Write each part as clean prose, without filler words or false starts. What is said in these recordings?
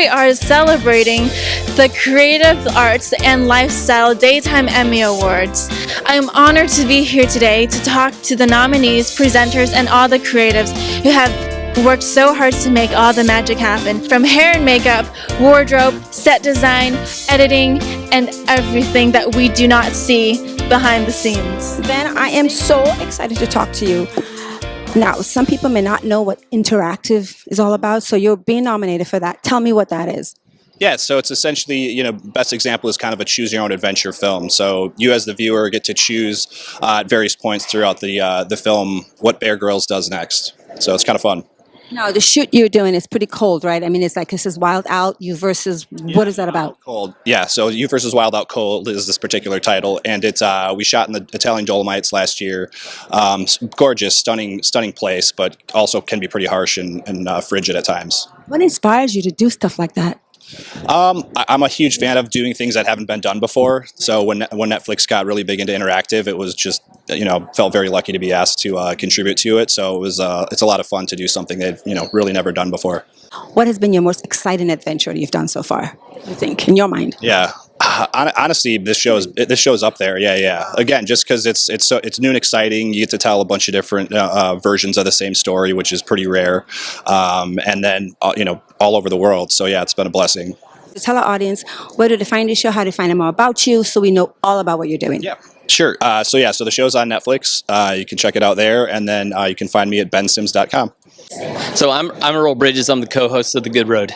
we are celebrating the Creative Arts and Lifestyle Daytime Emmy Awards. I am honored to be here today to talk to the nominees, presenters, and all the creatives who have worked so hard to make all the magic happen. From hair and makeup, wardrobe, set design, editing, and everything that we do not see behind the scenes. Ben, I am so excited to talk to you. Now, some people may not know what interactive is all about, so you're being nominated for that. Tell me what that is. Yeah, so it's essentially, best example is kind of a choose your own adventure film. So you as the viewer get to choose at various points throughout the film what Bear Grylls does next. So it's kind of fun. Now, the shoot you're doing is pretty cold, right? I mean, it's like this is Wild Out, You versus, what is that about? Cold. Yeah, so You versus Wild Out Cold is this particular title, and it's we shot in the Italian Dolomites last year. Gorgeous, stunning place, but also can be pretty harsh and frigid at times. What inspires you to do stuff like that? I'm a huge fan of doing things that haven't been done before. So when Netflix got really big into interactive, it was just felt very lucky to be asked to contribute to it. So it's a lot of fun to do something they've really never done before. What has been your most exciting adventure you've done so far? You think in your mind? Yeah. Honestly, this show's up there. Yeah. Again, just because it's new and exciting, you get to tell a bunch of different versions of the same story, which is pretty rare, and then all over the world. So yeah, it's been a blessing. Tell our audience where do they find the show, how to find out more about you, so we know all about what you're doing. Yeah. Sure. So the show's on Netflix. You can check it out there, and then you can find me at bensims.com. So I'm Earl Bridges. I'm the co-host of The Good Road.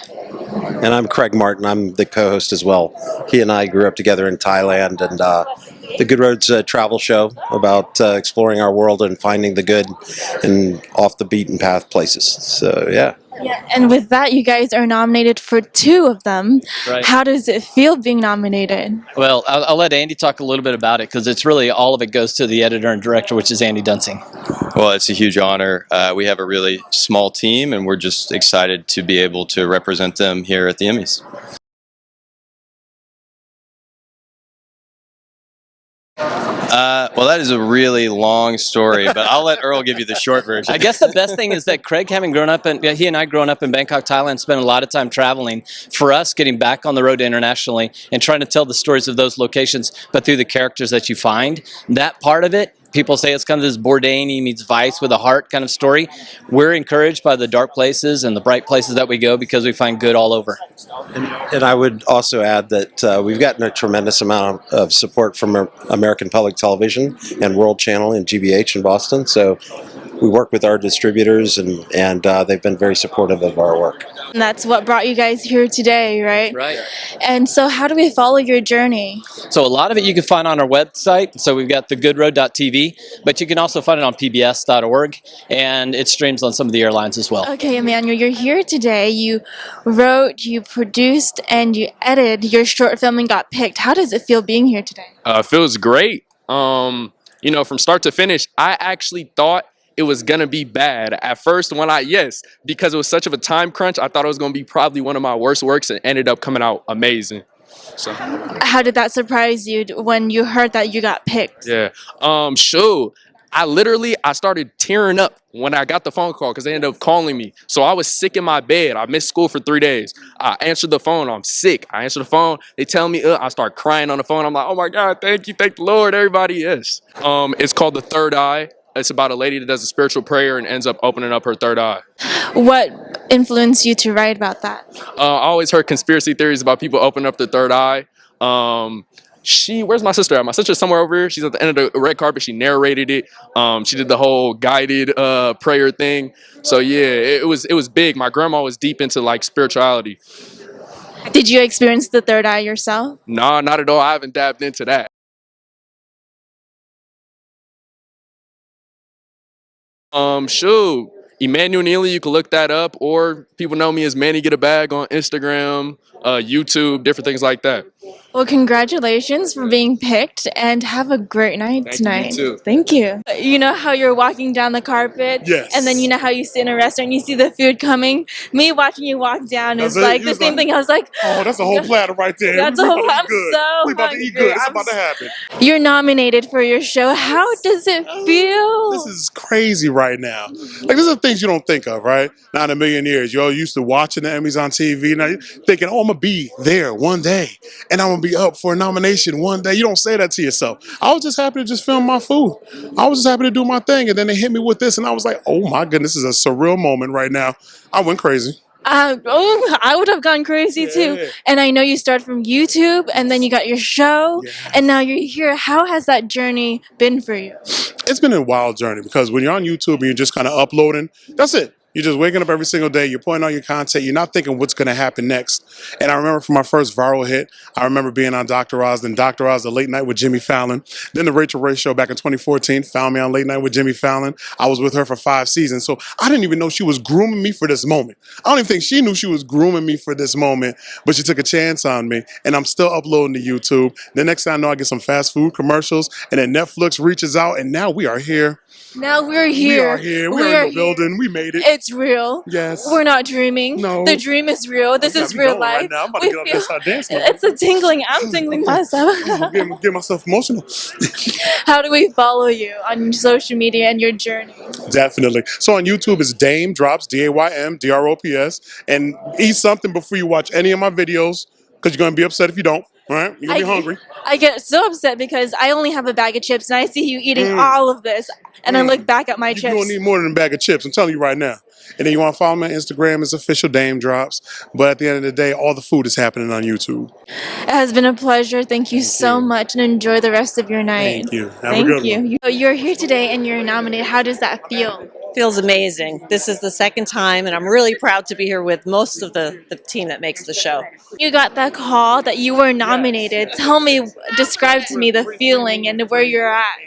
And I'm Craig Martin. I'm the co-host as well. He and I grew up together in Thailand, and The Good Road's a travel show about exploring our world and finding the good in off the beaten path places. So yeah. Yeah, and with that, you guys are nominated for 2 of them. Right. How does it feel being nominated? Well, I'll let Andy talk a little bit about it because it's really all of it goes to the editor and director, which is Andy Dunsing. Well, it's a huge honor. We have a really small team, and we're just excited to be able to represent them here at the Emmys. Well, that is a really long story, but I'll let Earl give you the short version. I guess the best thing is that Craig, having grown up, he and I growing up in Bangkok, Thailand, spent a lot of time traveling. For us, getting back on the road internationally and trying to tell the stories of those locations, but through the characters that you find, that part of it, people say it's kind of this Bourdain meets Vice with a heart kind of story. We're encouraged by the dark places and the bright places that we go because we find good all over. And I would also add that we've gotten a tremendous amount of support from American Public Television and World Channel and GBH in Boston. So we work with our distributors, and they've been very supportive of our work. And that's what brought you guys here today, right? Right. And so how do we follow your journey? So a lot of it you can find on our website. So we've got thegoodroad.tv, but you can also find it on pbs.org, and it streams on some of the airlines as well. Okay, Emmanuel, you're here today. You wrote, you produced, and you edited your short film and got picked. How does it feel being here today? Feels great. From start to finish, I actually thought it was going to be bad. At first, because it was such of a time crunch, I thought it was going to be probably one of my worst works, and ended up coming out amazing. So, how did that surprise you when you heard that you got picked? Yeah. I started tearing up when I got the phone call because they ended up calling me. So I was sick in my bed. I missed school for 3 days. I answered the phone. I'm sick. I answer the phone. They tell me, I start crying on the phone. I'm like, oh my God, thank you. Thank the Lord, everybody. Yes. It's called The Third Eye. It's about a lady that does a spiritual prayer and ends up opening up her third eye. What influenced you to write about that? I always heard conspiracy theories about people opening up their third eye. Where's my sister at? My sister's somewhere over here. She's at the end of the red carpet. She narrated it. She did the whole guided prayer thing. So yeah, it was big. My grandma was deep into like spirituality. Did you experience the third eye yourself? Nah, not at all. I haven't dabbed into that. Emmanuel Neely, you can look that up, or people know me as Manny Get a Bag on Instagram, YouTube, different things like that. Well, congratulations for being picked and have a great night Thank you, tonight. you too. Thank you. You know how you're walking down the carpet? Yes. And then you know how you sit in a restaurant and you see the food coming? Me watching you walk down That's is it? like You the was same like, thing. I was like, oh, that's a whole platter right there. that's we a about whole, to eat I'm good. so We about to eat hungry. good. It's about to happen. You're nominated for your show. How does it feel? This is crazy right now. Like, these are things you don't think of, right? Not in a million years. You're all used to watching the Emmys on TV. Now you're thinking, oh, I'm going to be there one day. And I'm going to be up for a nomination one day. You don't say that to yourself. I was just happy to just film my food. I was just happy to do my thing. And then they hit me with this. And I was like, oh, my goodness, this is a surreal moment right now. I went crazy. I would have gone crazy too. Yeah. And I know you started from YouTube and then you got your show Yeah. and now you're here. How has that journey been for you? It's been a wild journey because when you're on YouTube and you're just kind of uploading, that's it. You're just waking up every single day. You're putting on your content. You're not thinking what's going to happen next. And I remember for my first viral hit, I remember being on Dr. Oz, then Dr. Oz, the Late Night with Jimmy Fallon. Then the Rachel Ray Show back in 2014 found me on Late Night with Jimmy Fallon. I was with her for 5 seasons. So I didn't even know she was grooming me for this moment. I don't even think she knew she was grooming me for this moment, but she took a chance on me. And I'm still uploading to YouTube. The next thing I know, I get some fast food commercials, and then Netflix reaches out, and now we are here. Now we're here. We are here. We are in the building. We made it. It's real. Yes. We're not dreaming. No. The dream is real. This You got is me real going life. right now. I'm about to get up there and start dancing. It's a tingling. I'm tingling myself. Get myself emotional. How do we follow you on social media and your journey? Definitely. So on YouTube, it's Dame Drops, DAYM DROPS, and eat something before you watch any of my videos because you're gonna be upset if you don't. All right, you're gonna be hungry. I get so upset because I only have a bag of chips and I see you eating all of this and I look back at my You chips. don't need more than a bag of chips. I'm telling you right now. And then you want to follow me on Instagram? It's official Dame Drops. But at the end of the day, all the food is happening on YouTube. It has been a pleasure. Thank you so much and enjoy the rest of your night. Thank you. Have a Thank good you. one. You're here today and you're nominated. How does that feel? Feels amazing. This is the second time, and I'm really proud to be here with most of the team that makes the show. You got that call that you were nominated. Tell me, describe to me the feeling and where you're at.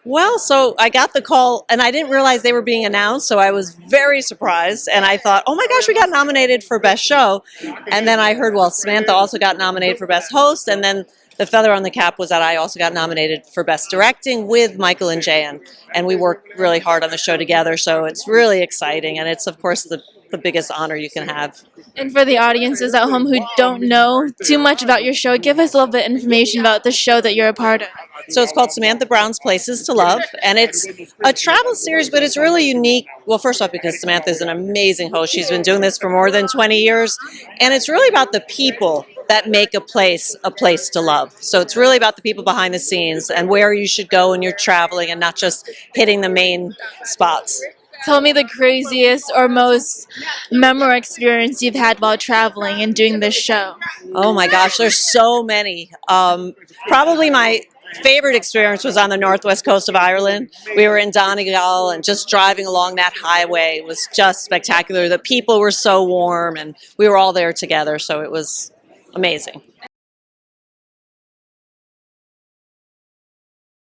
Well, so I got the call, and I didn't realize they were being announced, so I was very surprised, and I thought, oh my gosh, we got nominated for Best Show. And then I heard, well, Samantha also got nominated for Best Host, and then the feather on the cap was that I also got nominated for Best Directing with Michael and Jan, and we worked really hard on the show together, so it's really exciting, and it's, of course, the biggest honor you can have. And for the audiences at home who don't know too much about your show, give us a little bit of information about the show that you're a part of. So it's called Samantha Brown's Places to Love, and it's a travel series, but it's really unique. Well, first off, because Samantha is an amazing host. She's been doing this for more than 20 years, and it's really about the people that make a place to love. So it's really about the people behind the scenes and where you should go when you're traveling and not just hitting the main spots. Tell me the craziest or most memorable experience you've had while traveling and doing this show. Oh my gosh, there's so many. Probably my favorite experience was on the northwest coast of Ireland. We were in Donegal and just driving along that highway was just spectacular. The people were so warm and we were all there together, so it was amazing.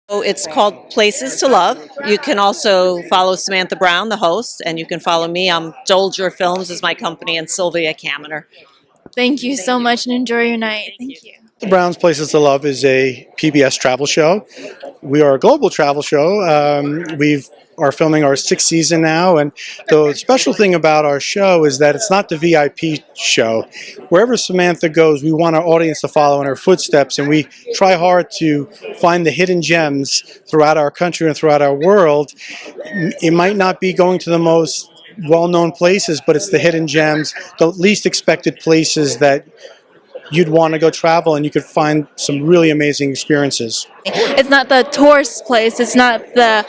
So it's called Places to Love. You can also follow Samantha Brown, the host, and you can follow me. Dolger Films is my company, and Sylvia Kaminer. Thank you so much and enjoy your night. Thank you. The Browns Places to Love is a PBS travel show. We are a global travel show. We are filming our 6th season now, and the special thing about our show is that it's not the VIP show. Wherever Samantha goes, we want our audience to follow in her footsteps, and we try hard to find the hidden gems throughout our country and throughout our world. It might not be going to the most well-known places, but it's the hidden gems, the least expected places that you'd want to go travel, and you could find some really amazing experiences. It's not the tourist place. It's not the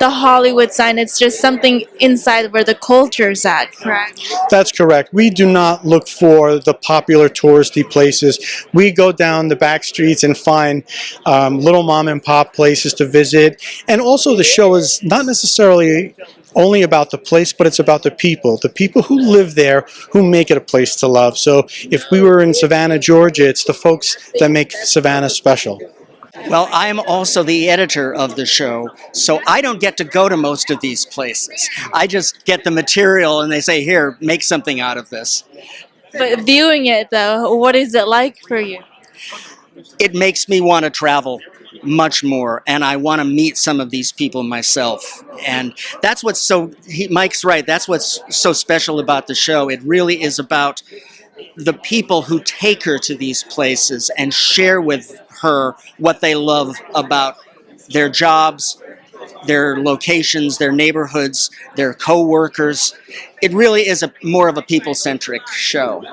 Hollywood sign. It's just something inside where the culture's at, correct? That's correct. We do not look for the popular touristy places. We go down the back streets and find little mom and pop places to visit. And also the show is not necessarily only about the place, but it's about the people who live there, who make it a place to love. So if we were in Savannah, Georgia, it's the folks that make Savannah special. Well, I'm also the editor of the show, so I don't get to go to most of these places. I just get the material and they say, here, make something out of this. But viewing it, though, what is it like for you? it makes me want to travel much more, and I want to meet some of these people myself. And that's what's Mike's right, that's what's so special about the show. It really is about the people who take her to these places and share with her what they love about their jobs, their locations, their neighborhoods, their co-workers. It really is more of a people-centric show.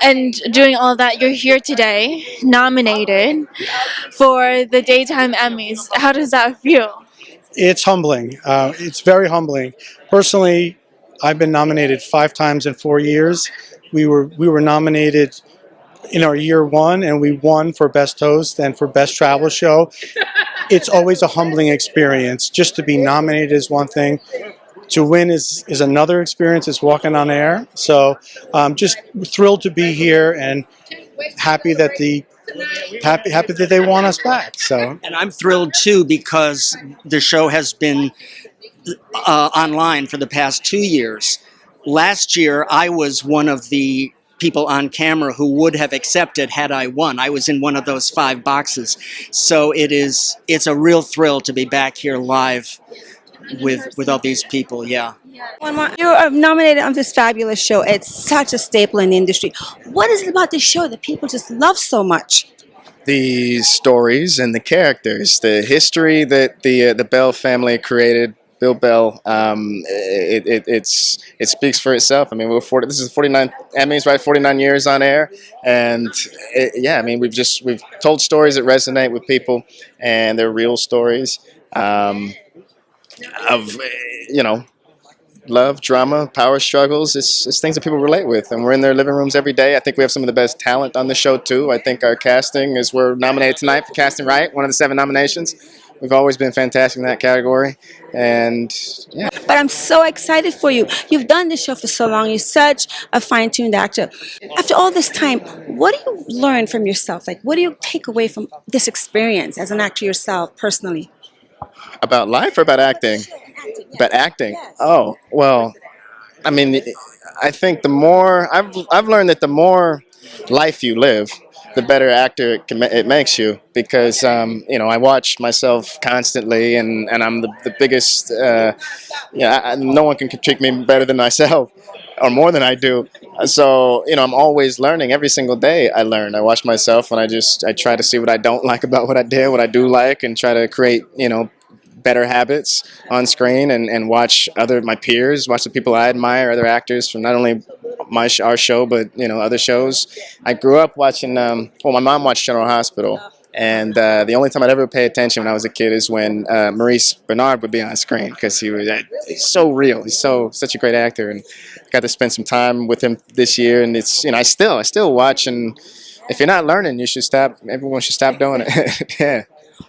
And doing all that, you're here today, nominated for the Daytime Emmys. How does that feel? It's humbling. It's very humbling. Personally, I've been nominated 5 times in 4 years. We were nominated in our year one, and we won for Best Host and for Best Travel Show. It's always a humbling experience. Just to be nominated is one thing. To win is another experience. It's walking on air. So I'm just thrilled to be here and happy that happy that they want us back. So, and I'm thrilled too because the show has been online for the past 2 years. Last year, I was one of the people on camera who would have accepted had I won. I was in one of those 5 boxes. So it's a real thrill to be back here live with all these people. Yeah. One more. You're nominated on this fabulous show. It's such a staple in the industry. What is it about this show that people just love so much? The stories and the characters, the history that the Bell family created. Bill Bell, it speaks for itself. I mean, this is 49 Emmys, right? 49 years on air, and yeah, I mean, we've told stories that resonate with people, and they're real stories of love, drama, power struggles. It's things that people relate with, and we're in their living rooms every day. I think we have some of the best talent on the show too. I think our casting we're nominated tonight for Casting Right, one of the 7 nominations. We've always been fantastic in that category, and yeah. But I'm so excited for you. You've done this show for so long. You're such a fine-tuned actor. After all this time, what do you learn from yourself? Like, what do you take away from this experience as an actor yourself, personally? About life or about acting? About acting. Oh, well, I mean, I think I've learned that the more life you live, the better actor it makes you, because I watch myself constantly, and I'm the biggest. No one can critique me better than myself, or more than I do. So I'm always learning. Every single day I learn. I watch myself, and I try to see what I don't like about what I did, what I do like, and try to create better habits on screen, and watch my peers, watch the people I admire, other actors from not only our show, but other shows. I grew up watching. My mom watched General Hospital, and the only time I'd ever pay attention when I was a kid is when Maurice Bernard would be on screen, because he's so real. He's such a great actor, and got to spend some time with him this year. And it's I still watch, and if you're not learning, you should stop. Everyone should stop doing it. Yeah.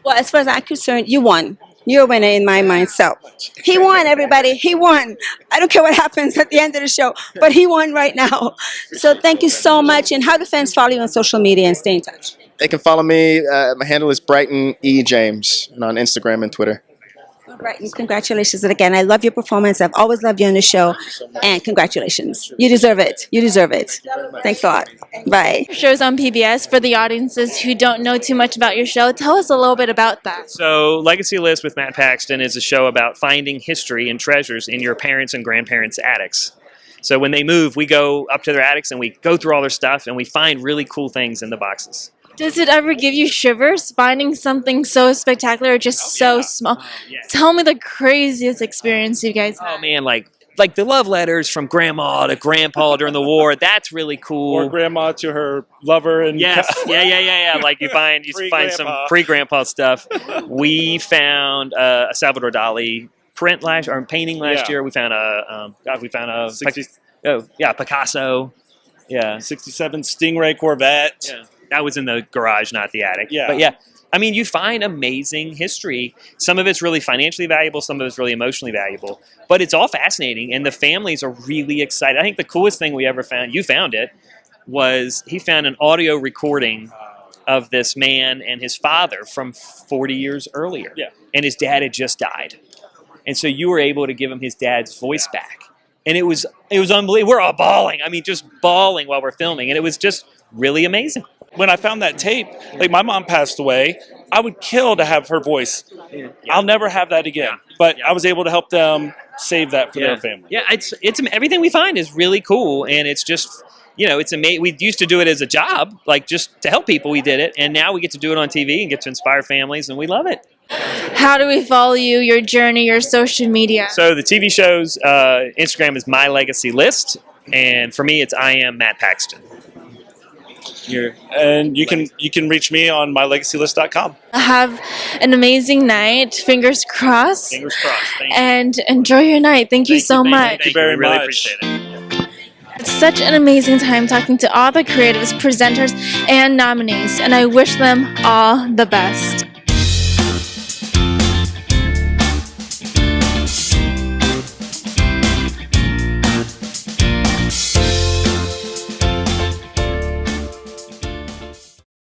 Well, as far as I'm concerned, you won. You're a winner in my mind. So he won, everybody. He won. I don't care what happens at the end of the show, but he won right now. So thank you so much. And how do fans follow you on social media and stay in touch? They can follow me. My handle is Brighton E. James, and on Instagram and Twitter. All right, and congratulations. And again, I love your performance. I've always loved you on the show. And congratulations. You deserve it. You deserve it. Thanks a lot. Bye. Your show's on PBS. For the audiences who don't know too much about your show, tell us a little bit about that. So, Legacy List with Matt Paxton is a show about finding history and treasures in your parents' and grandparents' attics. So when they move, we go up to their attics and we go through all their stuff, and we find really cool things in the boxes. Does it ever give you shivers finding something so spectacular or just so small? Yes. Tell me the craziest experience you guys had. Oh man, like the love letters from grandma to grandpa during the war. That's really cool. Or grandma to her lover. And yes, yeah. Like you find some pre-grandpa stuff. We found a Salvador Dali print painting last year. We found Picasso. Yeah, 67 Stingray Corvette. Yeah. That was in the garage, not the attic. Yeah. But yeah, I mean, you find amazing history. Some of it's really financially valuable. Some of it's really emotionally valuable. But it's all fascinating, and the families are really excited. I think the coolest thing we ever found, you found it, was he found an audio recording of this man and his father from 40 years earlier. Yeah. And his dad had just died. And so you were able to give him his dad's voice back. and it was unbelievable. We're all bawling. I mean, just bawling while we're filming, and it was just really amazing. When I found that tape, like my mom passed away, I would kill to have her voice. I'll never have that again. But I was able to help them save that for their family. Yeah, it's everything we find is really cool, and it's just, it's amazing. We used to do it as a job, like just to help people. We did it, and now we get to do it on TV and get to inspire families, and we love it. How do we follow you, your journey, your social media? So the TV show's Instagram is My Legacy List, and for me, it's I am Matt Paxton. And you can reach me on mylegacylist.com. Have an amazing night. Fingers crossed. Fingers crossed. Thank you. And enjoy your night. Thank you so much. Thank you very Really much. appreciate it. It's such an amazing time talking to all the creatives, presenters, and nominees, and I wish them all the best.